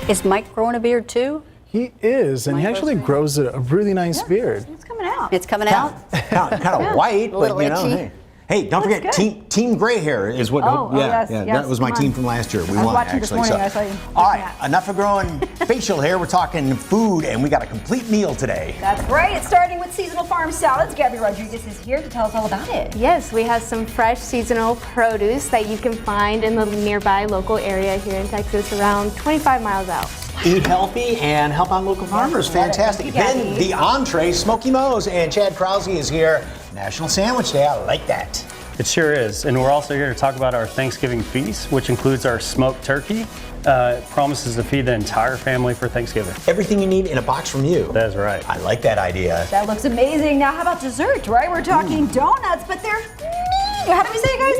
Is Mike growing a beard too? He is, and he actually grows a really nice beard. It's coming out. It's coming out? Kind of white, A little but you know, itchy. hey, don't forget, team gray hair is what. yes, that was my come team on. from last year. We I was won watching this actually. morning, I saw you all looking right, at. enough of growing facial hair. We're talking food, and we got a complete meal today. That's right. It's starting with seasonal farm salads. Gabby Rodriguez is here to tell us all about it. Yes, we have some fresh seasonal produce that you can find in the nearby local area here in Texas, around 25 miles out. Eat healthy and help out local farmers. Fantastic. Then the entree, Smoky Moe's, and Chad Krause is here. National Sandwich Day. I like that. It sure is. And we're also here to talk about our Thanksgiving feast, which includes our smoked turkey. It promises to feed the entire family for Thanksgiving. Everything you need in a box from you. That's right. I like that idea. That looks amazing. Now, how about dessert, right? We're talking donuts, but they're how do we say it, guys?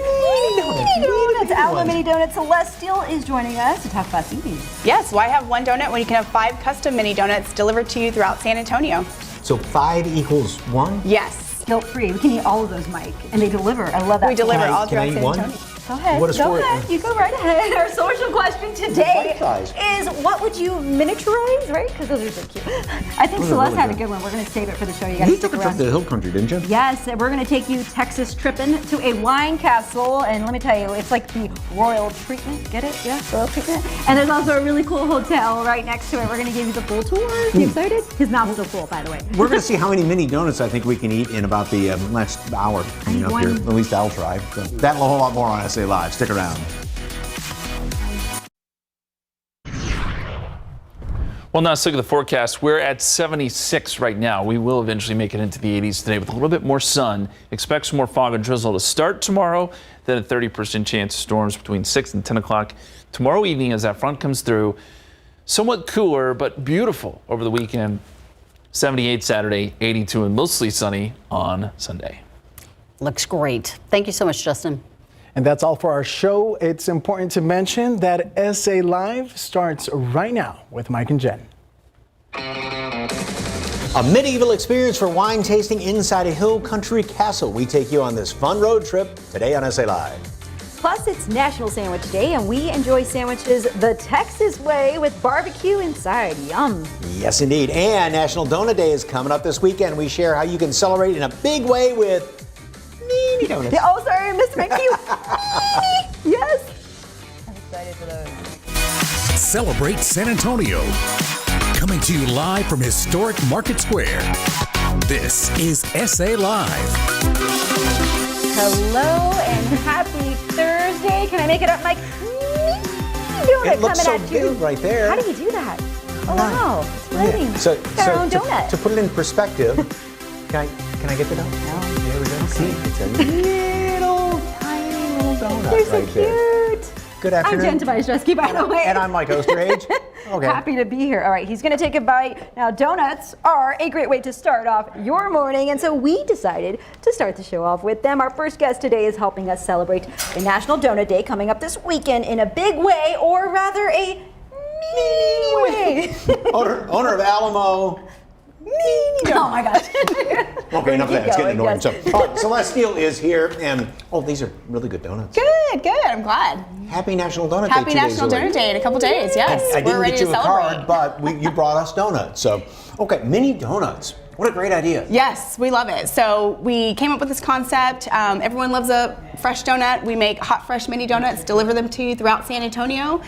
Mini donuts. Alamo Mini Donuts. Celeste Steele is joining us to talk about these. Yes, why have one donut when you can have 5 custom mini donuts delivered to you throughout San Antonio? So 5 equals 1? Yes. Guilt-free. We can eat all of those, Mike. And they deliver. I love that. We deliver all Can I throughout eat San one? Antonio. Go ahead. What is go for it? ahead. You go right ahead. Our social question today Bite size. is, what would you miniaturize, right? Because those are so cute. I think Those are Celeste really had a good. good one. We're going to save it for the show. You got to You stick took a trip around. to the Hill Country, didn't you? Yes, and we're going to take you Texas tripping to a wine castle, and let me tell you, it's like the royal treatment. Get it? Yeah, royal treatment. And there's also a really cool hotel right next to it. We're going to give you the full tour. You excited? His mouth's still full, by the way. We're going to see how many mini donuts I think we can eat in about the next hour coming up here. one. At least I'll try. So that and a whole lot more on SA Live. Stick around. Well, now let's look at the forecast. We're at 76 right now. We will eventually make it into the 80s today with a little bit more sun. Expect some more fog and drizzle to start tomorrow, then a 30% chance of storms between 6 and 10 o'clock tomorrow evening as that front comes through. Somewhat cooler, but beautiful over the weekend. 78 Saturday, 82 and mostly sunny on Sunday. Looks great. Thank you so much, Justin. And that's all for our show. It's important to mention that SA Live starts right now with Mike and Jen. A medieval experience for wine tasting inside a Hill Country castle. We take you on this fun road trip today on SA Live. Plus, it's National Sandwich Day, and we enjoy sandwiches the Texas way with barbecue inside. Yum. Yes, indeed. And National Donut Day is coming up this weekend. We share how you can celebrate in a big way with mini donuts. Yeah, oh, sorry, Mr. McHugh. Yes. I'm excited for those. Celebrate San Antonio. Coming to you live from historic Market Square. This is SA Live. Hello and happy Thursday. Can I make it up, Mike? Donut It looks so coming at you. big right there. How do you do that? Oh, wow. It's lighting. So, Got our own donut. to put it in perspective, can I get the donut? No. There we go. See, it's a little tiny little donut They're so right there. cute. Good afternoon. I'm Jen Tobias-Dresky, by the way. And I'm Mike Osterhage. Okay. Happy to be here. All right, he's going to take a bite. Now, donuts are a great way to start off your morning, and so we decided to start the show off with them. Our first guest today is helping us celebrate the National Donut Day coming up this weekend in a big way, or rather a mini way. owner of Alamo. Oh my gosh. Okay, enough of that. It's getting annoying. Yes. So, Celeste Steele is here, and these are really good donuts. Good. I'm glad. Happy National Donut Day. Happy 2 days National away. Donut Day in a couple days. Yes, I we're didn't ready get to you a celebrate. card, but you brought us donuts. So, okay, mini donuts. What a great idea. Yes, we love it. So we came up with this concept. Everyone loves a fresh donut. We make hot, fresh mini donuts, deliver them to you throughout San Antonio.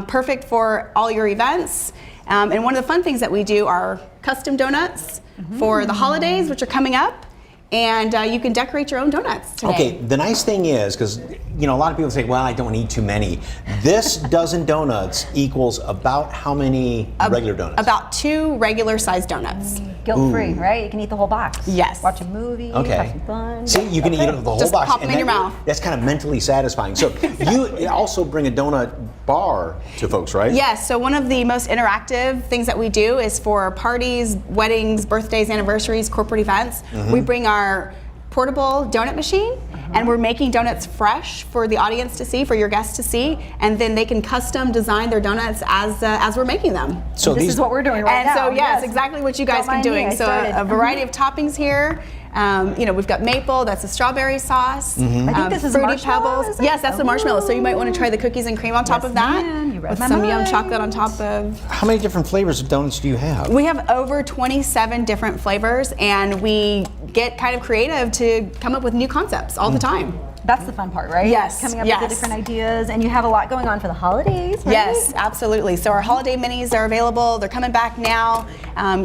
Perfect for all your events. And one of the fun things that we do are custom donuts for the holidays, which are coming up. And you can decorate your own donuts today. Okay, the nice thing is, because a lot of people say, well, I don't need too many. This dozen donuts equals about how many regular donuts? About 2 regular sized donuts. Guilt-free, right? You can eat the whole box. Yes. Watch a movie, Okay. have some fun. See, you can eat the whole Just box. pop them and in your mouth. That's kind of mentally satisfying. So you also bring a donut bar to folks, right? Yes, so one of the most interactive things that we do is for parties, weddings, birthdays, anniversaries, corporate events. We bring our portable donut machine and we're making donuts fresh for the audience to see, for your guests to see, and then they can custom design their donuts as we're making them. So This is what we're doing right And now. so yes, exactly what you guys Don't can mind me, doing. I So started. a variety of toppings here. We've got maple, that's a strawberry sauce. I think this is Fruity marshmallow, Pebbles. is it? Yes, that's the marshmallow. So you might want to try the cookies and cream on top of that. ma'am. You read with my some yum mind. chocolate on top of. How many different flavors of donuts do you have? We have over 27 different flavors, and we get kind of creative to come up with new concepts all the time. That's the fun part, right? Yes, Coming up with the yes. different ideas, and you have a lot going on for the holidays, right? Yes, absolutely. So our holiday minis are available. They're coming back now.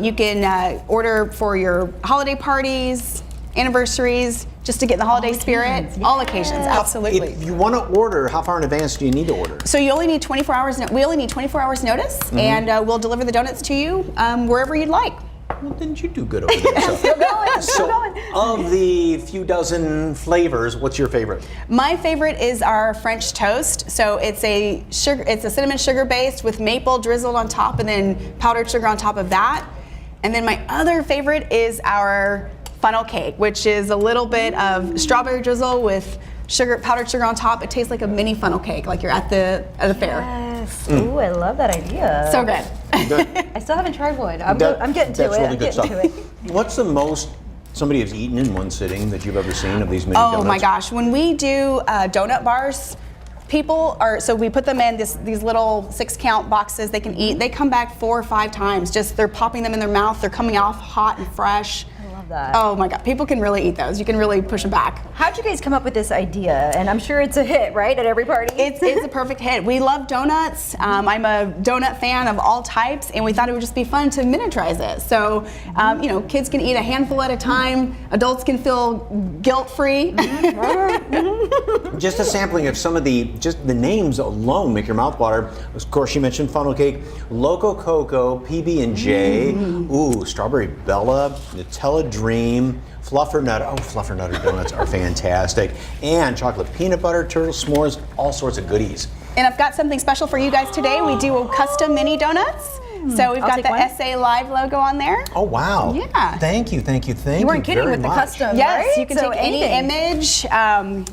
You can order for your holiday parties, anniversaries, just to get in the holiday spirit. All occasions, absolutely. If you want to order, how far in advance do you need to order? So you only need 24 hours. We only need 24 hours notice, and we'll deliver the donuts to you wherever you'd like. Well, didn't you do good over there? So, of the few dozen flavors, what's your favorite? My favorite is our French toast. So it's a cinnamon sugar based with maple drizzled on top, and then powdered sugar on top of that. And then my other favorite is our funnel cake, which is a little bit of strawberry drizzle with powdered sugar on top. It tastes like a mini funnel cake, like you're at the fair. Yes. Ooh, I love that idea. So good. I still haven't tried one. I'm getting to That's it. really I'm good getting stuff. to it. What's the most somebody has eaten in one sitting that you've ever seen of these mini donuts? Oh my gosh, when we do donut bars, so we put them in these little 6-count boxes they can eat. They come back 4 or 5 times. They're popping them in their mouth. They're coming off hot and fresh. I love that. Oh my God, people can really eat those. You can really push them back. How'd you guys come up with this idea? And I'm sure it's a hit, right, at every party? It's a perfect hit. We love donuts. I'm a donut fan of all types, and we thought it would just be fun to miniaturize it. So, kids can eat a handful at a time. Adults can feel guilt-free. Just a sampling of some of the names alone make your mouth water. Of course, you mentioned funnel cake, Loco Coco, PB&J, ooh, Strawberry Bella, Nutella Dream, Fluffernutter. Oh, Fluffernutter donuts are fantastic. And chocolate peanut butter, turtle s'mores, all sorts of goodies. And I've got something special for you guys today. We do custom mini donuts. So we've got the SA Live logo on there. Oh, wow. Yeah. Thank you. You weren't kidding very with the much. custom, Yes, right? you can So take any image,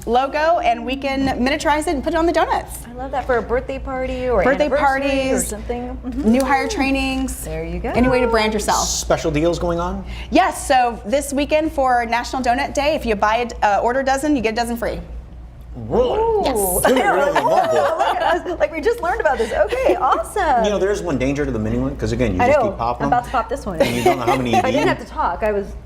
logo, and we can miniaturize it and put it on the donuts. I love that for a birthday party or Birthday anniversary parties, or something. New hire trainings. There you go. Any way to brand yourself. Special deals going on? Yes, so this weekend for National Donut Day, if you buy order a dozen, you get a dozen free. Really? Ooh. Really, really love it. Look at us, like we just learned about this. Okay, awesome. You know, there's one danger to the mini one, because again, you I just know. keep popping I'm them. about to pop this one. And you don't know how many I you've didn't eaten. have to talk.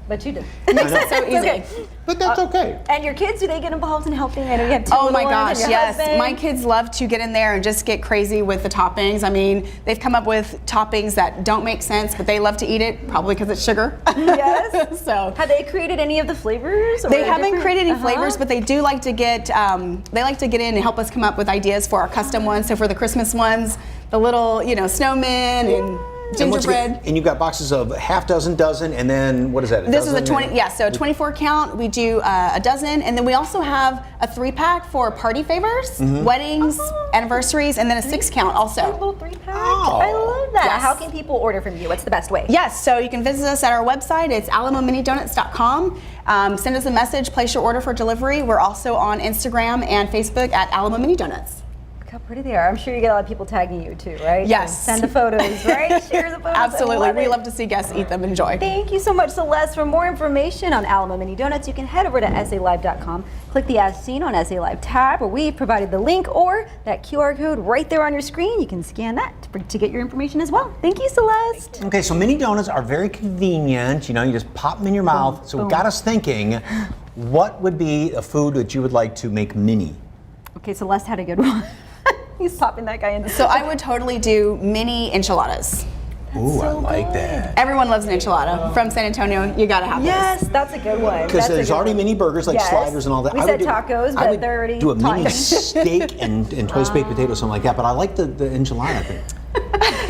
But you did. It makes it so It's easy. okay. But that's okay. And your kids, do they get involved in helping? I know you have 2 Oh little my ones gosh, and your yes. husband. My kids love to get in there and just get crazy with the toppings. I mean, they've come up with toppings that don't make sense, but they love to eat it, probably because it's sugar. Yes. So Have they created any of the flavors? Or they haven't different- created any Uh-huh. flavors, but they do like to get in and help us come up with ideas for our custom ones. So for the Christmas ones, the little snowmen and And once gingerbread. again, and you've got boxes of half dozen, and then what is that? This is a 20, yeah, so 24 count. We do a dozen, and then we also have a 3-pack for party favors, weddings, anniversaries, and then a 6-count A also. little 3-pack. Oh. I love that. Yes. How can people order from you? What's the best way? Yes, so you can visit us at our website. It's alamominidonuts.com. Send us a message, place your order for delivery. We're also on Instagram and Facebook at Alamo Mini Donuts. Look how pretty they are. I'm sure you get a lot of people tagging you too, right? Yes. Send the photos, right? Share the photos. I Absolutely. We it. love to see guests eat them. Enjoy. Thank you so much, Celeste. For more information on Alamo Mini Donuts, you can head over to SALive.com. Click the As Seen on SA Live tab, where we've provided the link or that QR code right there on your screen. You can scan that to get your information as well. Thank you, Celeste. Okay, so mini donuts are very convenient. You just pop them in your mouth. So it got us thinking, what would be a food that you would like to make mini? Okay, Celeste had a good one. He's popping that guy in the So I would totally do mini enchiladas. Ooh, I like that. Everyone loves an enchilada. From San Antonio, you gotta have Yes, that's a good one. Because That's a there's good already one. mini burgers like Yes. sliders and all that. We I said would do- tacos, I but would they're already do a mini tacos. steak and twice baked potato, something like that. But I like the enchilada thing.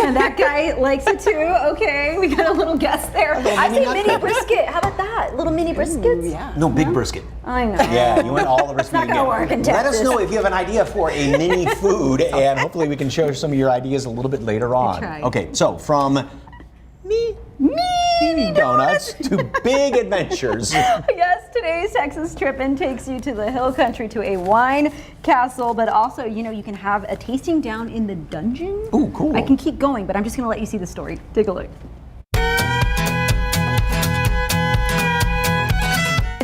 And that guy likes it too. Okay, we got a little guest there. I mini say mini nutcracker. brisket. How about that? Little mini briskets? Yeah. No, big brisket. I know. Yeah, you want all the recipe not gonna again. work in Let us Texas. know if you have an idea for a mini food, and hopefully we can share some of your ideas a little bit later on. try. Okay, so from mini donuts to big adventures. Yes, today's Texas Trippin' takes you to the hill country to a wine castle, but also, you can have a tasting down in the dungeon. Ooh, cool. I can keep going, but I'm just gonna let you see the story. Take a look.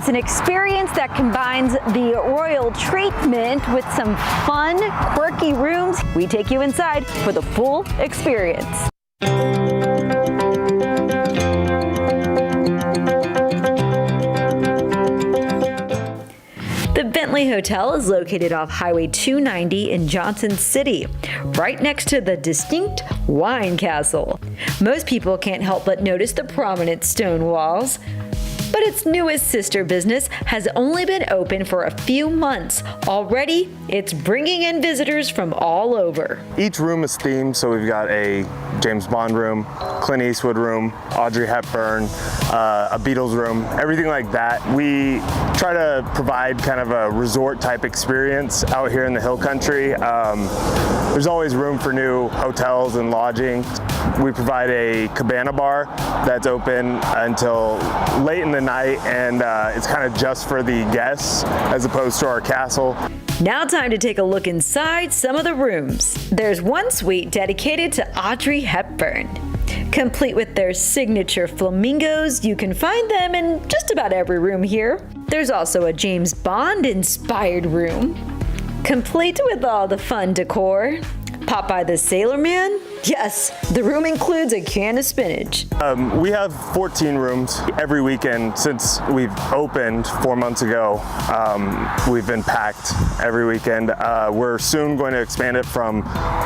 It's an experience that combines the royal treatment with some fun, quirky rooms. We take you inside for the full experience. The Bentley Hotel is located off Highway 290 in Johnson City, right next to the distinct Wine Castle. Most people can't help but notice the prominent stone walls. But its newest sister business has only been open for a few months. Already, it's bringing in visitors from all over. Each room is themed, so we've got a James Bond room, Clint Eastwood room, Audrey Hepburn, a Beatles room, everything like that. We try to provide kind of a resort type experience out here in the Hill Country. There's always room for new hotels and lodging. We provide a cabana bar that's open until late in the night, and it's kind of just for the guests as opposed to our castle. Now time to take a look inside some of the rooms. There's one suite dedicated to Audrey Hepburn. Complete with their signature flamingos, you can find them in just about every room here. There's also a James Bond inspired room, complete with all the fun decor. Popeye the Sailor Man? Yes, the room includes a can of spinach. We have 14 rooms every weekend since we've opened 4 months ago. We've been packed every weekend. We're soon going to expand it from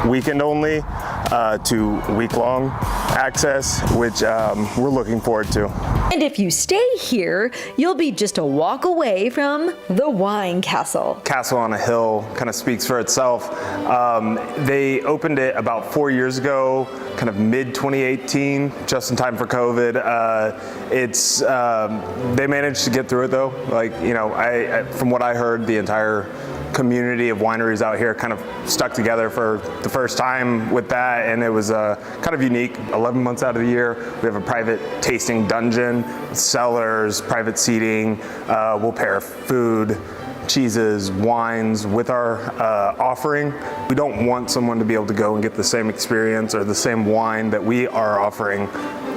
weekend only to week-long access, which we're looking forward to. And if you stay here, you'll be just a walk away from the Wine Castle. Castle on a Hill kind of speaks for itself. They opened it about 4 years ago, kind of mid 2018, just in time for COVID. They managed to get through it though. Like, you know, from what I heard, the entire community of wineries out here kind of stuck together for the first time with that, and it was kind of unique. 11 months out of the year, we have a private tasting dungeon, cellars, private seating. We'll pair food, cheeses, wines with our offering. We don't want someone to be able to go and get the same experience or the same wine that we are offering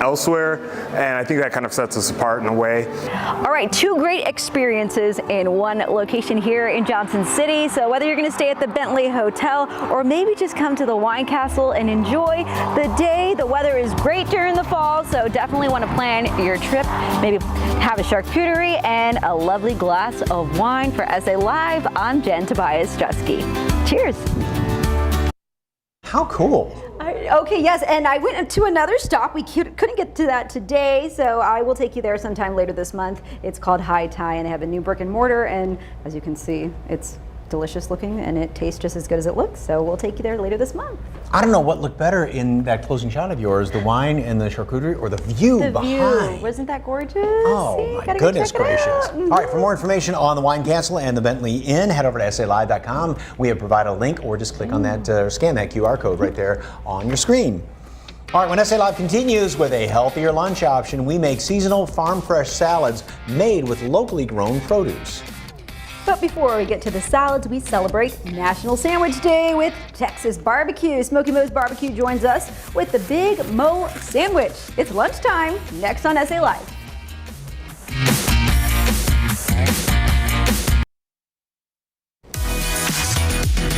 elsewhere, and I think that kind of sets us apart in a way. All right, 2 great experiences in one location here in Johnson City. So whether you're going to stay at the Bentley Hotel or maybe just come to the Wine Castle and enjoy the day, the weather is great during the fall, so definitely want to plan your trip. Maybe have a charcuterie and a lovely glass of wine. For SA Live, I'm Jen Tobias Jusky. Cheers. How cool. Okay, yes, and I went to another stop. We couldn't get to that today, so I will take you there sometime later this month. It's called High Tie, and they have a new brick and mortar, and as you can see, it's delicious looking, and it tastes just as good as it looks, so we'll take you there later this month. I don't know what looked better in that closing shot of yours, the wine and the charcuterie, or the view behind. Wasn't that gorgeous? Oh, my goodness gracious. All right, for more information on the Wine Castle and the Bentley Inn, head over to SALive.com. We have provided a link, or just click on that, or scan that QR code right there on your screen. All right, when SA Live continues with a healthier lunch option, we make seasonal farm fresh salads made with locally grown produce. But before we get to the salads, we celebrate National Sandwich Day with Texas Barbecue. Smoky Mo's Barbecue joins us with the Big Mo Sandwich. It's lunchtime, next on SA Live.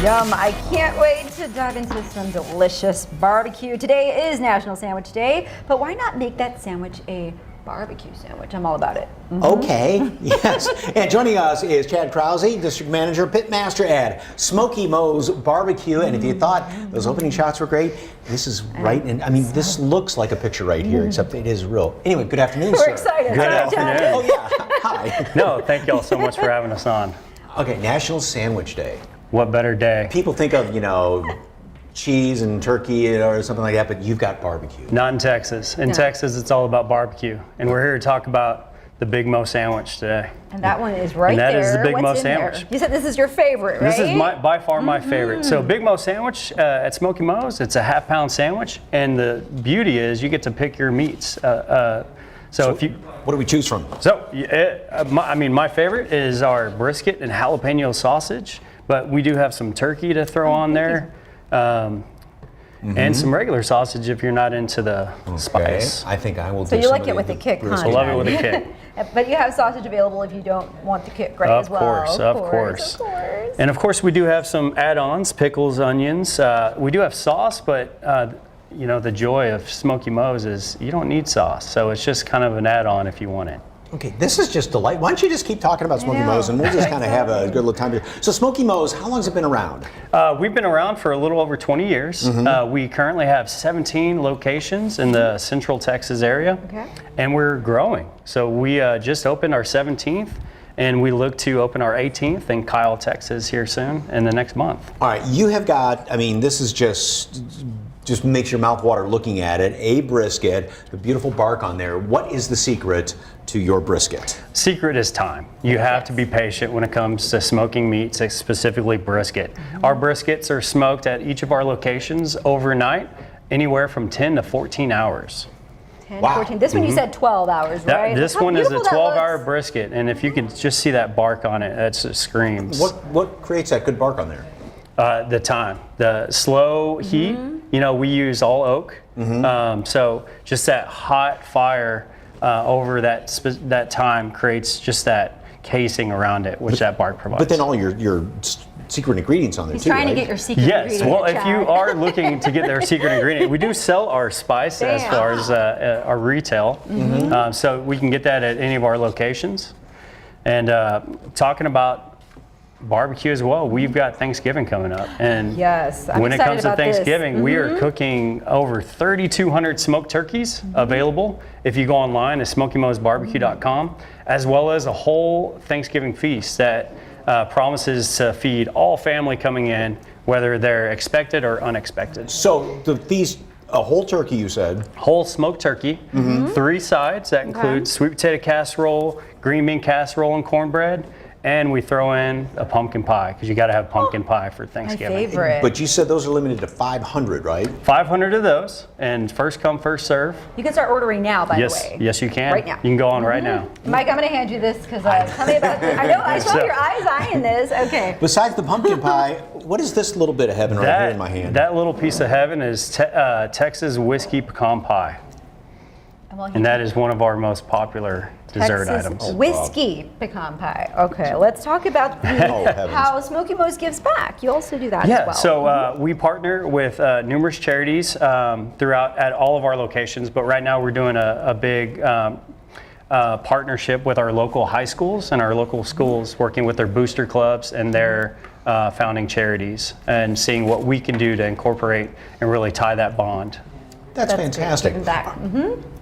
Yum, I can't wait to dive into some delicious barbecue. Today is National Sandwich Day, but why not make that sandwich a barbecue sandwich? I'm all about it. Okay, yes. And joining us is Chad Krause, District Manager, Pitmaster at Smoky Mo's Barbecue. And if you thought those opening shots were great, this is right in, I mean, this looks like a picture right here, except it is real. Anyway, good afternoon, sir. We're excited. Good afternoon. Oh, yeah. Hi. No, thank y'all so much for having us on. Okay, National Sandwich Day. What better day? People think of, you know, cheese and turkey or something like that, but you've got barbecue. Not in Texas. In Texas, it's all about barbecue. And we're here to talk about the Big Mo sandwich today. And that one is right and there. That is the Big What's Mo in sandwich. there? You said this is your favorite, right? This is by far my favorite. So Big Mo sandwich at Smoky Mo's, it's a half-pound sandwich. And the beauty is you get to pick your meats. So if you, what do we choose from? So, my favorite is our brisket and jalapeno sausage, but we do have some turkey to throw on there, and some regular sausage if you're not into the spice. I think I will. So you like it with a kick, huh? I love it with a kick. But you have sausage available if you don't want the kit gray as Of well. course, of course. And of course, we do have some add-ons, pickles, onions. We do have sauce, but you know, the joy of Smoky Mo's is you don't need sauce. So it's just kind of an add-on if you want it. Okay, this is just delightful. Why don't you just keep talking about Smoky Mo's and we'll just kind of have a good little time here. So Smoky Mo's, how long has it been around? We've been around for a little over 20 years. We currently have 17 locations in the Central Texas area, and we're growing. So we just opened our 17th, and we look to open our 18th in Kyle, Texas here soon in the next month. All right, you have got, I mean, this is just makes your mouth water looking at it. A brisket, the beautiful bark on there. What is the secret to your brisket? Secret is time. You have to be patient when it comes to smoking meats, specifically brisket. Our briskets are smoked at each of our locations overnight, anywhere from 10 to 14 hours. 10, 14. This one you said 12 hours, right? This Look how one is a beautiful that 12-hour looks. brisket, and if you can just see that bark on it, it screams. What creates that good bark on there? The time, the slow heat. You know, we use all oak, so just that hot fire over that time creates just that casing around it, which that bark provides. But then all your secret ingredients on there He's too, trying right? to get your secret Yes, ingredient. well, if you are looking to get their secret ingredient, we do sell our spice as far as our retail, so we can get that at any of our locations. And talking about barbecue as well, we've got Thanksgiving coming up, and Yes, I'm when it excited comes to about this. Thanksgiving, we are cooking over 3,200 smoked turkeys available if you go online at smokymosbarbecue.com, as well as a whole Thanksgiving feast that promises to feed all family coming in, whether they're expected or unexpected. So the feast, a whole turkey, you said. Whole smoked turkey, 3 sides that include sweet potato casserole, green bean casserole, and cornbread. And we throw in a pumpkin pie, because you got to have pumpkin pie for My Thanksgiving. favorite. But you said those are limited to 500, right? 500 of those, and first come, first serve. You can start ordering now, by the way. Yes, you can. Right now. You can go on right now. Mike, I'm going to hand you this because tell me about I know, I saw your eyes eyeing this. Okay. Besides the pumpkin pie, what is this little bit of heaven right here in my hand? That little piece of heaven is Texas whiskey pecan pie, Well, and that is one of our most popular dessert Texas items. whiskey pecan pie. Okay, let's talk about how Smoky Mo's gives back. You also do that as Yeah, well. so we partner with numerous charities throughout at all of our locations, but right now we're doing a big partnership with our local high schools and our local schools, working with their booster clubs and their founding charities, and seeing what we can do to incorporate and really tie that bond. That's fantastic. Giving back.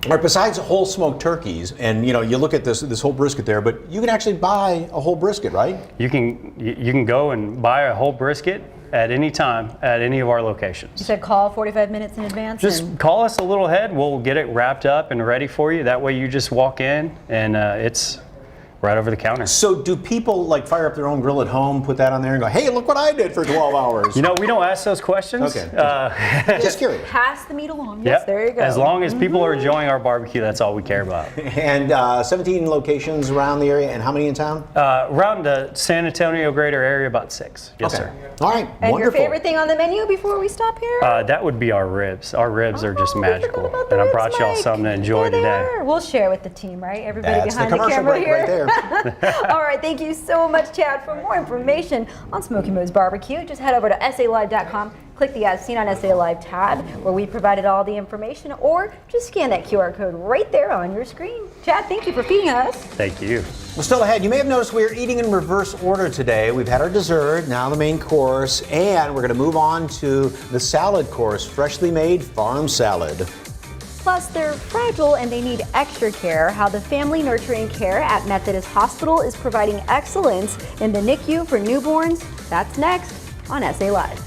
All right, besides whole smoked turkeys, and you know, you look at this whole brisket there, but you can actually buy a whole brisket, right? You can go and buy a whole brisket at any time at any of our locations. You said call 45 minutes in advance. Just and call us a little ahead. We'll get it wrapped up and ready for you. That way you just walk in and it's right over the counter. So do people like fire up their own grill at home, put that on there and go, hey, look what I did for 12 hours? You know, we don't ask those questions. Okay. Just curious. pass the meat along. Yes, Yep. there you go. As long as people are enjoying our barbecue, that's all we care about. And 17 locations around the area, and how many in town? Around the San Antonio greater area, about 6. Yes, Okay. sir. All right, And wonderful. your favorite thing on the menu before we stop here? That would be our ribs. Our ribs are just Oh, we forgot magical. about the And I ribs, brought y'all Mike. something to enjoy There they today. are. We'll share with the team, right? Everybody That's the behind the commercial camera break here. right there. All right, thank you so much, Chad. For more information on Smoky Mo's Barbecue, just head over to SALive.com, click the As Seen on SA Live tab, where we provided all the information, or just scan that QR code right there on your screen. Chad, thank you for feeding us. Thank you. Well, still ahead, you may have noticed we're eating in reverse order today. We've had our dessert, now the main course, and we're going to move on to the salad course, freshly made farm salad. Plus, they're fragile and they need extra care. How the Family Nurturing Care at Methodist Hospital is providing excellence in the NICU for newborns. That's next on SA Live.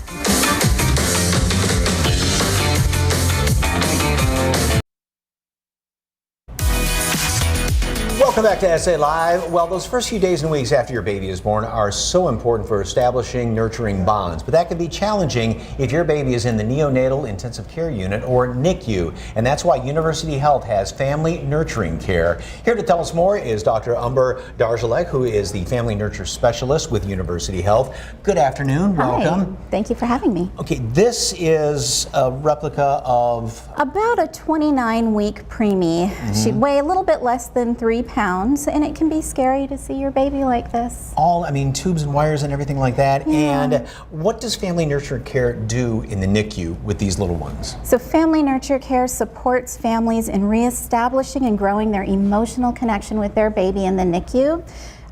Welcome back to SA Live. Well, those first few days and weeks after your baby is born are so important for establishing nurturing bonds, but that can be challenging if your baby is in the neonatal intensive care unit or NICU, and that's why University Health has Family Nurturing Care. Here to tell us more is Dr. Umber Darjalek, who is the Family Nurture Specialist with University Health. Good afternoon, welcome. Thank you for having me. Okay, this is a replica of... About a 29-week preemie. She'd weigh a little bit less than 3 pounds. sounds, and it can be scary to see your baby like this. I mean, tubes and wires and everything like that. And what does Family Nurture Care do in the NICU with these little ones? So Family Nurture Care supports families in reestablishing and growing their emotional connection with their baby in the NICU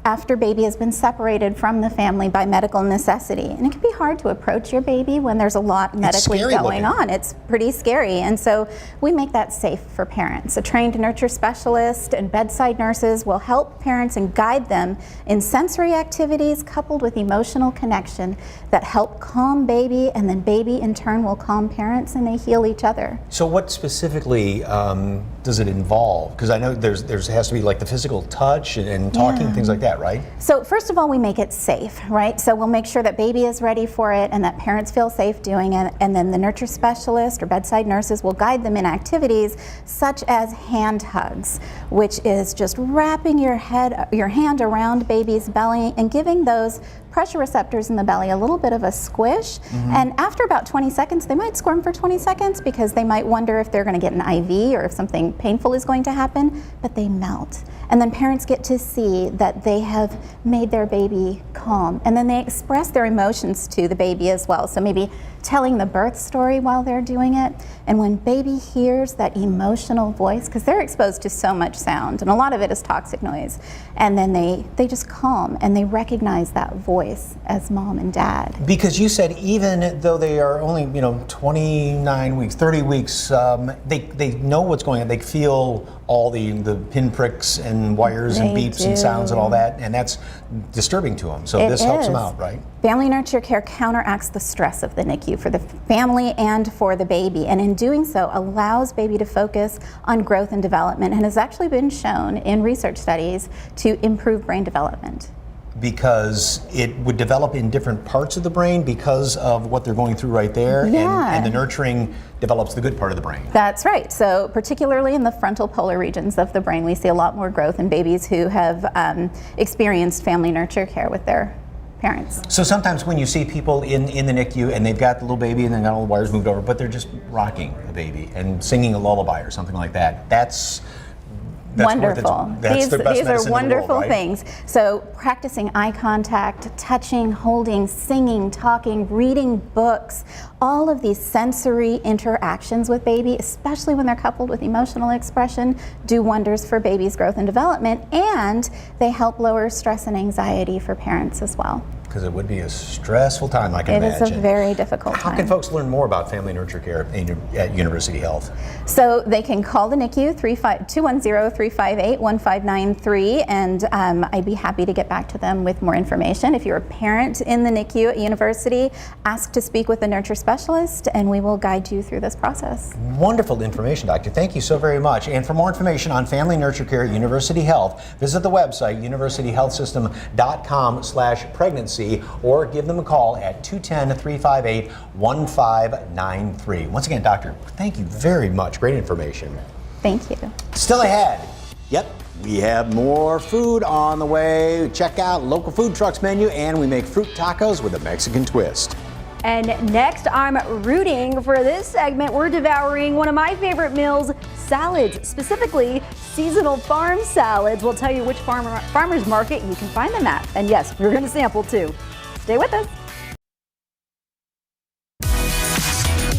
after baby has been separated from the family by medical necessity. And it can be hard to approach your baby when there's a lot medically going on. It's pretty scary. And so we make that safe for parents. A trained nurture specialist and bedside nurses will help parents and guide them in sensory activities coupled with emotional connection that help calm baby, and then baby in turn will calm parents, and they heal each other. So what specifically does it involve? Because I know there has to be like the physical touch and talking, things like that, right? So first of all, we make it safe, right? So we'll make sure that baby is ready for it and that parents feel safe doing it. And then the nurture specialist or bedside nurses will guide them in activities such as hand hugs, which is just wrapping your hand around baby's belly and giving those pressure receptors in the belly a little bit of a squish. And after about 20 seconds, they might squirm for 20 seconds because they might wonder if they're going to get an IV or if something painful is going to happen, but they melt. And then parents get to see that they have made their baby calm. And then they express their emotions to the baby as well. So maybe telling the birth story while they're doing it. And when baby hears that emotional voice, because they're exposed to so much sound, and a lot of it is toxic noise, and then they just calm and they recognize that voice as mom and dad. Because you said even though they are only 29 weeks, 30 weeks, they know what's going on. They feel all the pinpricks and wires and beeps and sounds and all that, and that's disturbing to them. So this helps them out, right? Family Nurture Care counteracts the stress of the NICU for the family and for the baby, and in doing so allows baby to focus on growth and development, and has actually been shown in research studies to improve brain development. Because it would develop in different parts of the brain because of what they're going through right there, and the nurturing develops the good part of the brain. That's right. So particularly in the frontal polar regions of the brain, we see a lot more growth in babies who have experienced Family Nurture Care with their parents. So sometimes when you see people in the NICU and they've got the little baby and they've got all the wires moved over, but they're just rocking the baby and singing a lullaby or something like that, that's wonderful. These are wonderful things. So practicing eye contact, touching, holding, singing, talking, reading books, all of these sensory interactions with baby, especially when they're coupled with emotional expression, do wonders for baby's growth and development, and they help lower stress and anxiety for parents as well. Because it would be a stressful time, I can imagine. It is a very difficult time. How can folks learn more about Family Nurture Care at University Health? So they can call the NICU 210-358-1593, and I'd be happy to get back to them with more information. If you're a parent in the NICU at University, ask to speak with the nurture specialist, and we will guide you through this process. Wonderful information, Doctor. Thank you so very much. And for more information on Family Nurture Care at University Health, visit the website universityhealthsystem.com/pregnancy, or give them a call at 210-358-1593. Once again, Doctor, thank you very much. Great information. Thank you. Still ahead. Yep, we have more food on the way. Check out local food trucks menu, and we make fruit tacos with a Mexican twist. And next, I'm rooting for this segment. We're devouring one of my favorite meals, salads, specifically seasonal farm salads. We'll tell you which farmer's market you can find them at. And yes, we're going to sample too. Stay with us.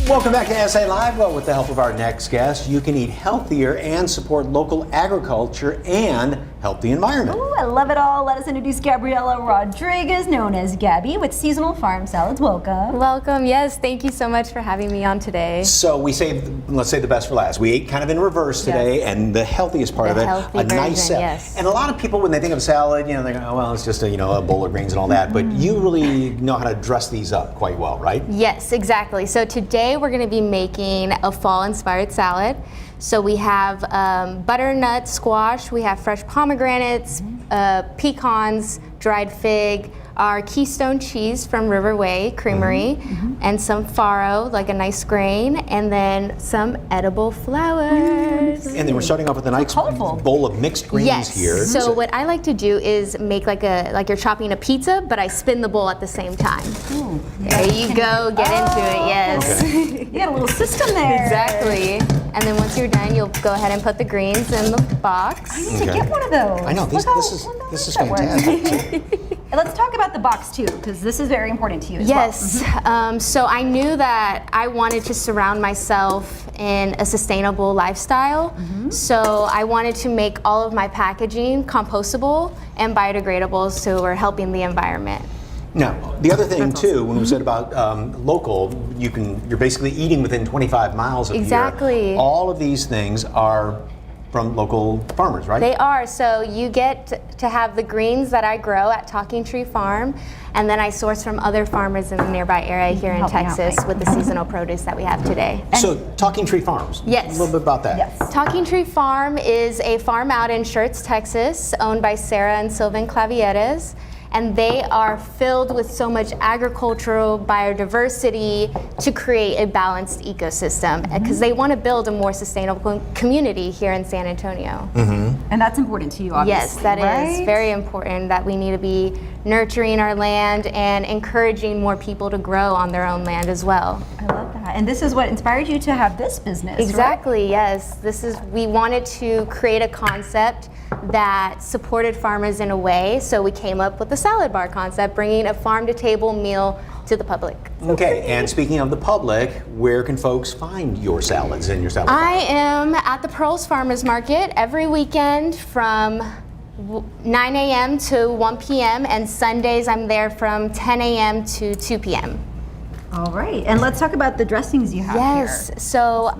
Welcome back to SA Live. Well, with the help of our next guest, you can eat healthier and support local agriculture and help the environment. Ooh, I love it all. Let us introduce Gabriela Rodriguez, known as Gabby, with Seasonal Farm Salads. Welcome. Welcome. Yes, thank you so much for having me on today. So we saved, let's say, the best for last. We ate kind of in reverse today, and the healthiest part of it, healthy a nice version, salad. yes. And a lot of people, when they think of salad, they go, oh, well, it's just a bowl of greens and all that. But you really know how to dress these up quite well, right? Yes, exactly. So today we're going to be making a fall-inspired salad. So we have butternut squash, we have fresh pomegranates, pecans, dried fig, our Keystone cheese from Riverway Creamery, and some farro, like a nice grain, and then some edible flowers. And then we're starting off with a nice bowl of mixed greens here. So what I like to do is make like you're chopping a pizza, but I spin the bowl at the same time. There you go, get into it, yes. Okay. You got a little system there. Exactly. And then once you're done, you'll go ahead and put the greens in the box. I need to get one of those. I know, Look how this is that works. fantastic. And let's talk about the box too, because this is very important to you as Yes. well. So I knew that I wanted to surround myself in a sustainable lifestyle. So I wanted to make all of my packaging compostable and biodegradable, so we're helping the environment. Now, the other thing too, when we said about local, you're basically eating within 25 miles of Exactly. here. All of these things are from local farmers, right? They are. So you get to have the greens that I grow at Talking Tree Farm, and then I source from other farmers in the nearby area here in Help me out, Texas right? with the seasonal produce that we have today. So, Talking Tree Farms. Yes. A little bit about that. Yes. Talking Tree Farm is a farm out in Schertz, Texas, owned by Sarah and Sylvan Clavieres. And they are filled with so much agricultural biodiversity to create a balanced ecosystem, because they want to build a more sustainable community here in San Antonio. And that's important to you, obviously. Yes, that is right? very important, that we need to be nurturing our land and encouraging more people to grow on their own land as well. I love that. And this is what inspired you to have this business, right? Exactly, yes. We wanted to create a concept that supported farmers in a way, so we came up with the salad bar concept, bringing a farm-to-table meal to the public. Okay, and speaking of the public, where can folks find your salads and your salad bar? I am at the Pearls Farmers Market every weekend from 9 a.m. to 1 p.m. and Sundays I'm there from 10 a.m. to 2 p.m. All right. And let's talk about the dressings you have Yes. here. So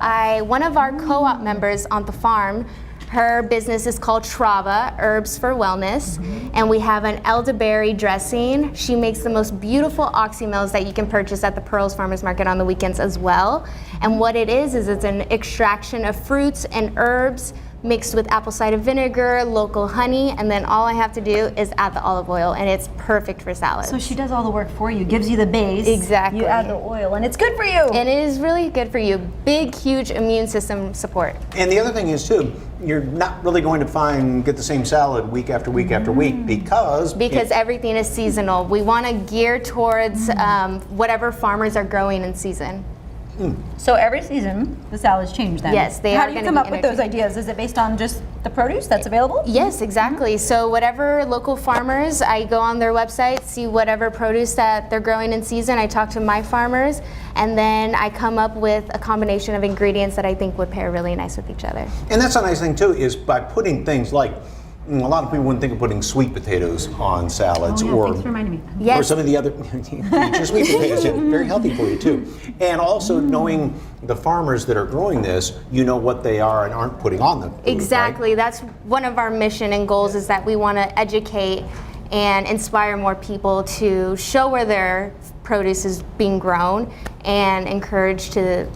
one of our co-op members on the farm, her business is called Trava, Herbs for Wellness, and we have an elderberry dressing. She makes the most beautiful oxymills that you can purchase at the Pearls Farmers Market on the weekends as well. And what it is it's an extraction of fruits and herbs mixed with apple cider vinegar, local honey, and then all I have to do is add the olive oil, and it's perfect for salads. So she does all the work for you, gives you the base. Exactly. You add the oil, and it's good for you. And it is really good for you. Big, huge immune system support. And the other thing is too, you're not really going to get the same salad week after week after week because Everything is seasonal. We want to gear towards whatever farmers are growing in season. So every season, the salads change then? Yes, they How are do you gonna come be up with those ideas? Is it based on just the produce that's available? Yes, exactly. So whatever local farmers, I go on their website, see whatever produce that they're growing in season. I talk to my farmers, and then I come up with a combination of ingredients that I think would pair really nice with each other. And that's a nice thing too, is by putting things like, a lot of people wouldn't think of putting sweet potatoes on salads Thanks for reminding me. Yes. or some of the other, your sweet potatoes, very healthy for you too. And also knowing the farmers that are growing this, you know what they are and aren't putting on them. Exactly. That's one of our mission and goals, is that we want to educate and inspire more people to show where their produce is being grown and encourage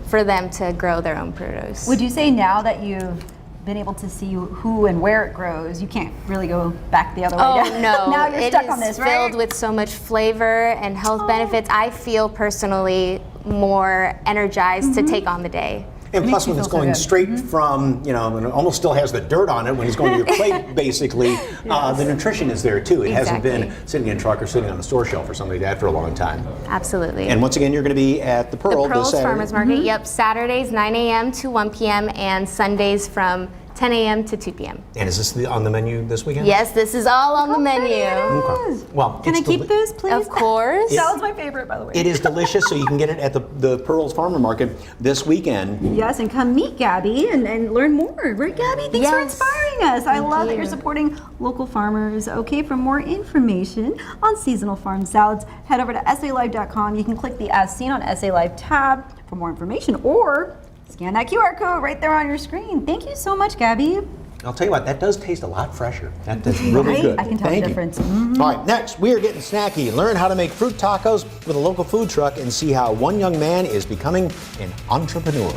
for them to grow their own produce. Would you say now that you've been able to see who and where it grows, you can't really go back the other way? Oh no, Now you're stuck on it this, is right? filled with so much flavor and health benefits. I feel personally more energized to take on the day. And plus, when it's going straight from, and it almost still has the dirt on it when it's going to your plate, basically, the nutrition is there too. It hasn't been sitting in a truck or sitting on a store shelf for somebody to have for a long time. Absolutely. And once again, you're going to be at the Pearl The Pearls this Saturday. Farmers Market, yep, Saturdays 9 a.m. to 1 p.m. and Sundays from 10 a.m. to 2 p.m. And is this on the menu this weekend? Yes, this is all on the menu. Okay. Well, Can I keep this, please? Of course. Salad's my favorite, by the way. It is delicious, so you can get it at the Pearls Farmer Market this weekend. Yes, and come meet Gabby and learn more. Right, Gabby? Thanks for Yes. inspiring us. I love that you. you're supporting local farmers. Okay, for more information on seasonal farm salads, head over to SALive.com. You can click the As Seen on SA Live tab for more information, or scan that QR code right there on your screen. Thank you so much, Gabby. I'll tell you what, that does taste a lot fresher. That is really Right? good. I can tell the Thank you. difference. All right, next we are getting snacky. Learn how to make fruit tacos with a local food truck and see how one young man is becoming an entrepreneur.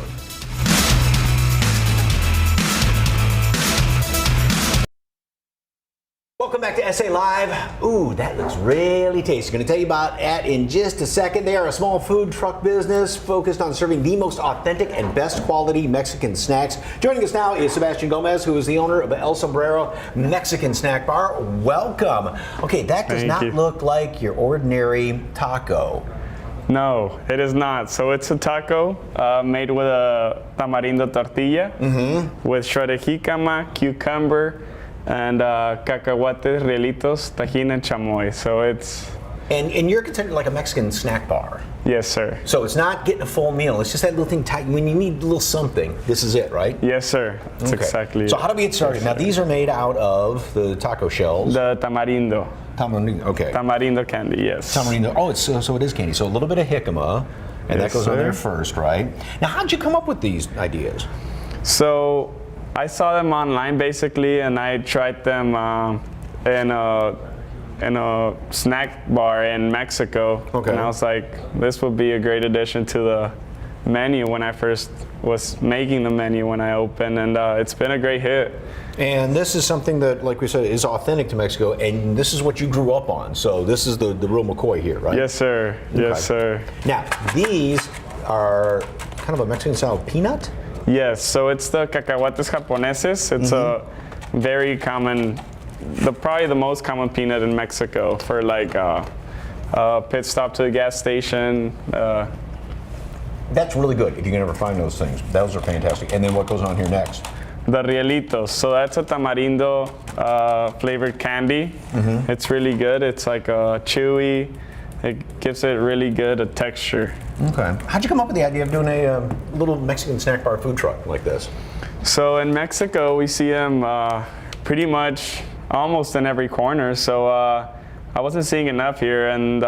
Welcome back to SA Live. Ooh, that looks really tasty. Going to tell you about that in just a second. They are a small food truck business focused on serving the most authentic and best quality Mexican snacks. Joining us now is Sebastian Gomez, who is the owner of El Sombrero Mexican Snack Bar. Welcome. Okay, that does not look like your ordinary taco. No, it is not. So it's a taco made with a tamarindo tortilla with shredded jicama, cucumber, and cacahuates, rielitos, tajin, and chamoy. So it's... And you're considered like a Mexican snack bar. Yes, sir. So it's not getting a full meal. It's just that little thing tight. When you need a little something, this is it, right? Yes, sir. That's exactly So it. how do we get started? Now these are made out of the taco shells. The tamarindo. Tamarindo, okay. Tamarindo candy, yes. Tamarindo. Oh, so it is candy. So a little bit of jicama, and that Yes, goes on there sir. first, right? Now, how'd you come up with these ideas? So I saw them online basically, and I tried them in a snack bar in Mexico. Okay. And I was like, this would be a great addition to the menu when I first was making the menu when I opened, and it's been a great hit. And this is something that, like we said, is authentic to Mexico, and this is what you grew up on. So this is the real McCoy here, right? Yes, sir. Yes, sir. Now, these are kind of a Mexican-style peanut? Yes, so it's the cacahuates japoneses. It's a very common, probably the most common peanut in Mexico for like a pit stop to the gas station. That's really good if you can ever find those things. Those are fantastic. And then what goes on here next? The rielitos. So that's a tamarindo flavored candy. It's really good. It's like chewy. It gives it really good texture. Okay. How'd you come up with the idea of doing a little Mexican snack bar food truck like this? So in Mexico, we see them pretty much almost in every corner. So I wasn't seeing enough here, and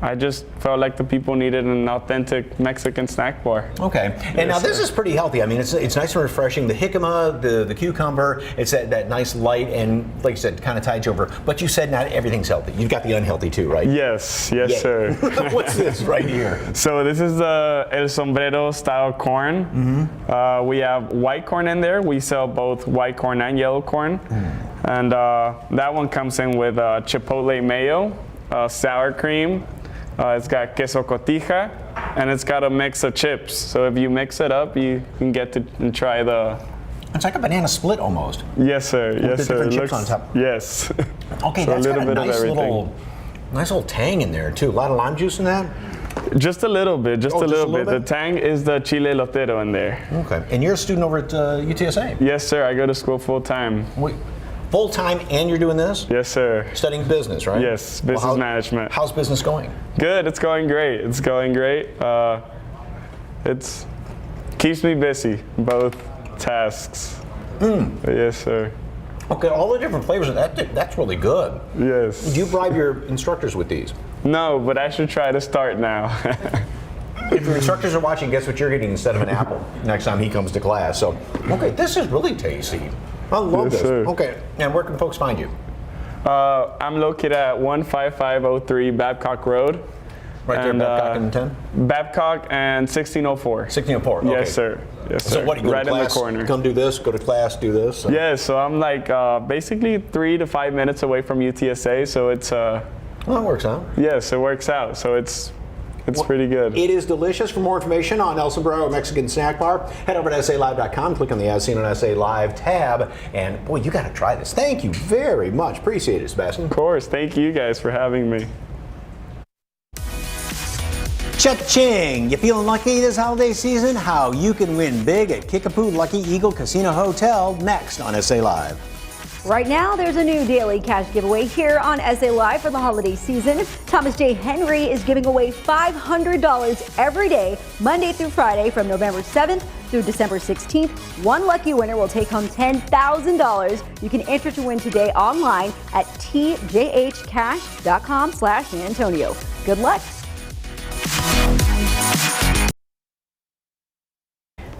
I just felt like the people needed an authentic Mexican snack bar. Okay. And now this is pretty healthy. I mean, it's nice and refreshing. The jicama, the cucumber, it's that nice light and, like you said, kind of tides over. But you said not everything's healthy. You've got the unhealthy too, right? Yes, Yay. sir. What's this right here? So this is the El Sombrero style corn. We have white corn in there. We sell both white corn and yellow corn. And that one comes in with chipotle mayo, sour cream. It's got queso cotija, and it's got a mix of chips. So if you mix it up, you can get to and try the... It's like a banana split almost. Yes, sir. With Yes, the sir. different It chips on top. Yes. Okay, So that's got a bit of nice everything. little tang in there too. A lot of lime juice in that? Just a little bit, just Oh, a little bit. bit? The tang is the chile lotero in there. Okay. And you're a student over at UTSA? Yes, sir. I go to school full time. Wait, full time and you're doing this? Yes, sir. Studying business, right? Yes, business management. How's business going? Good. It's going great. It's going great. It's keeps me busy, both tasks. Yes, sir. Okay, all the different flavors of that's really good. Yes. Do you bribe your instructors with these? No, but I should try to start now. If your instructors are watching, guess what you're getting instead of an apple next time he comes to class. So, okay, this is really tasty. I love Yes, this. sir. Okay, and where can folks find you? I'm located at 15503 Babcock Road. Right there, Babcock and 10? Babcock and 1604. 1604, okay. Yes, sir. Yes, sir. So what, do you go right to class, in the corner. come do this, go to class, do this? Yeah, so I'm like basically 3 to 5 minutes away from UTSA, so it's Well, that works out. yes, it works out. So it's pretty good. It is delicious. For more information on El Sombrero Mexican Snack Bar, head over to SALive.com, click on the As Seen on SA Live tab, and boy, you got to try this. Thank you very much. Appreciate it, Sebastian. Of course, thank you guys for having me. Cha-ching! You feeling lucky this holiday season? How you can win big at Kickapoo Lucky Eagle Casino Hotel next on SA Live. Right now, there's a new daily cash giveaway here on SA Live for the holiday season. Thomas J. Henry is giving away $500 every day, Monday through Friday, from November 7th through December 16th. One lucky winner will take home $10,000. You can enter to win today online at tjhcash.com/San Antonio. Good luck.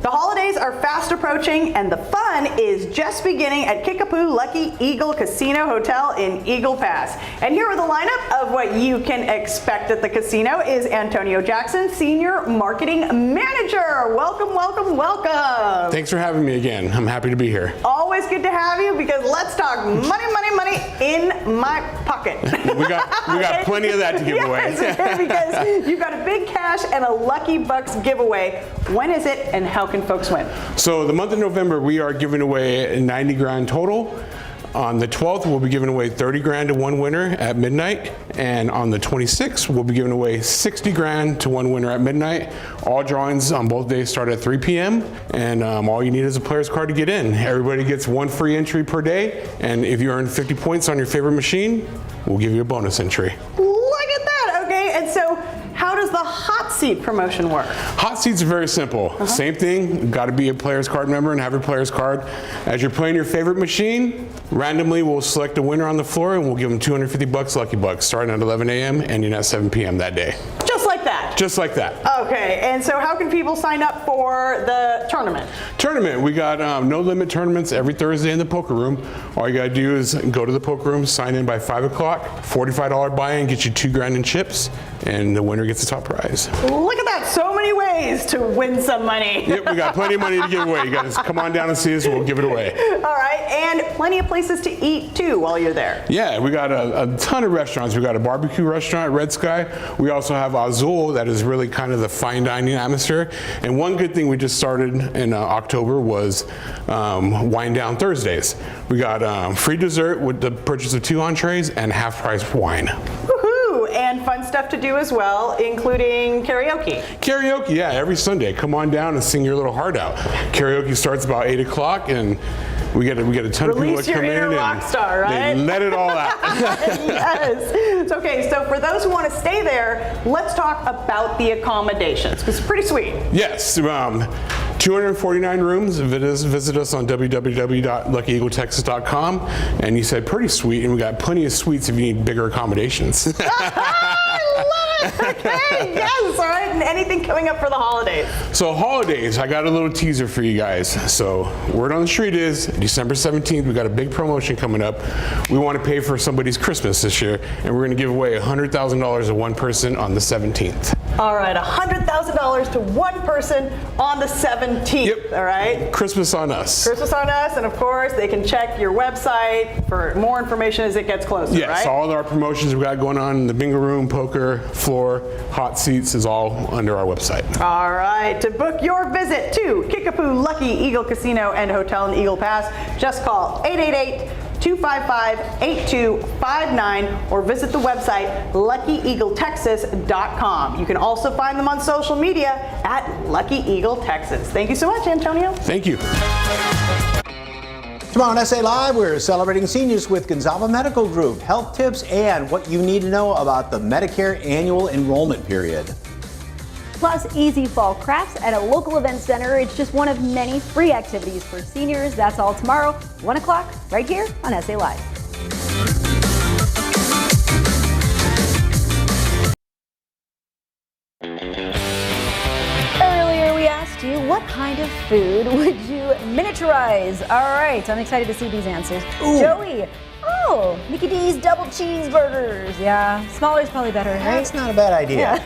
The holidays are fast approaching and the fun is just beginning at Kickapoo Lucky Eagle Casino Hotel in Eagle Pass. And here with a lineup of what you can expect at the casino is Antonio Jackson, Senior Marketing Manager. Welcome, welcome, welcome. Thanks for having me again. I'm happy to be here. Always good to have you because let's talk money, money, money in my pocket. We got Okay? plenty of that to give away. Yes, because you've got a big cash and a Lucky Bucks giveaway. When is it and how can folks win? So the month of November, we are giving away 90 grand total. On the 12th, we'll be giving away 30 grand to one winner at midnight. And on the 26th, we'll be giving away 60 grand to one winner at midnight. All drawings on both days start at 3 p.m. And all you need is a player's card to get in. Everybody gets one free entry per day. And if you earn 50 points on your favorite machine, we'll give you a bonus entry. Look at that. Okay, and so how does the hot seat promotion work? Hot seats are very simple. Same thing, got to be a player's card member and have your player's card. As you're playing your favorite machine, randomly we'll select a winner on the floor and we'll give them 250 bucks Lucky Bucks starting at 11 a.m. ending at 7 p.m. that day. Just like that? Just like that. Okay, and so how can people sign up for the tournament? Tournament, we got no limit tournaments every Thursday in the poker room. All you got to do is go to the poker room, sign in by 5 o'clock, $45 buy-in, get you 2 grand in chips, and the winner gets the top prize. Look at that, so many ways to win some money. Yep, we got plenty of money to give away. You guys come on down and see us, we'll give it away. All right, and plenty of places to eat too while you're there. Yeah, we got a ton of restaurants. We got a barbecue restaurant, Red Sky. We also have Azul, that is really kind of the fine dining atmosphere. And one good thing we just started in October was Wine Down Thursdays. We got free dessert with the purchase of 2 entrees and half price wine. Woohoo! And fun stuff to do as well, including karaoke. Karaoke, yeah, every Sunday. Come on down and sing your little heart out. Karaoke starts about 8 o'clock and we get a ton of people that come in and rock star, right? they let it all out. Yes. It's okay, so for those who want to stay there, let's talk about the accommodations, because it's pretty sweet. Yes, 249 rooms. Visit us on www.luckyeagletexas.com. And you said pretty sweet, and we got plenty of suites if you need bigger accommodations. I love it. Okay, yes, all right. And anything coming up for the holidays? So holidays, I got a little teaser for you guys. So word on the street is December 17th, we got a big promotion coming up. We want to pay for somebody's Christmas this year, and we're going to give away $100,000 to one person on the 17th. All right, $100,000 to one person on the 17th, Yep. all right? Christmas on us. Christmas on us, and of course, they can check your website for more information as it gets closer, Yes, right? all of our promotions we got going on in the bingo room, poker, floor, hot seats is all under our website. All right, to book your visit to Kickapoo Lucky Eagle Casino and Hotel in Eagle Pass, just call 888-255-8259 or visit the website LuckyEagleTexas.com. You can also find them on social media at Lucky Eagle Texas. Thank you so much, Antonio. Thank you. Tomorrow on SA Live, we're celebrating seniors with Gonzalo Medical Group, health tips, and what you need to know about the Medicare annual enrollment period. Plus, easy fall crafts at a local event center. It's just one of many free activities for seniors. That's all tomorrow, 1 o'clock, right here on SA Live. Earlier, we asked you, what kind of food would you miniaturize? All right, I'm excited to see these answers. Ooh. Joey, oh, Mickey D's double cheeseburgers. Yeah, smaller is probably better, right? That's not a bad idea. Yeah.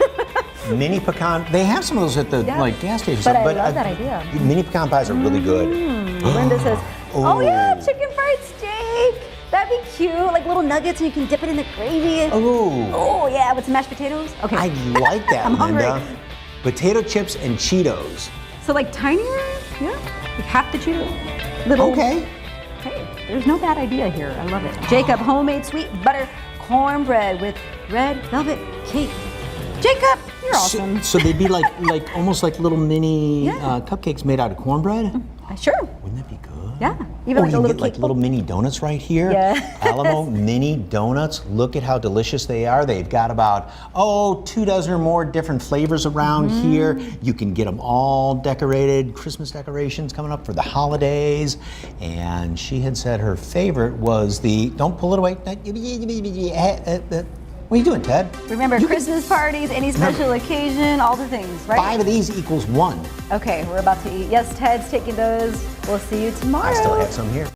Mini pecan, they have some of those at the Yeah. like gas stations. But I love that idea. Mini pecan pies are really good. Linda says, oh yeah, Ooh. chicken fried steak. That'd be cute, like little nuggets and you can dip it in the gravy. Ooh. Oh yeah, with some mashed potatoes. Okay. I like that, I'm hungry. Linda. Potato chips and Cheetos. So like tinier, yeah, like half the Cheetos. Little. Okay. Hey, there's no bad idea here. I love it. Jacob, homemade sweet butter cornbread with red velvet cake. Jacob, you're awesome. So they'd be like almost like little mini Yeah. cupcakes made out of cornbread? Sure. Wouldn't that be good? Yeah. Even like you a can little get like cake. little mini donuts right here. Yeah. Alamo mini donuts. Look at how delicious they are. They've got about 2 dozen or more different flavors around here. You can get them all decorated. Christmas decorations coming up for the holidays. And she had said her favorite was the, don't pull it away. What are you doing, Ted? Remember, Christmas parties, any special occasion, all the things, right? 5 of these equals 1. Okay, we're about to eat. Yes, Ted's taking those. We'll see you tomorrow. I still have some here.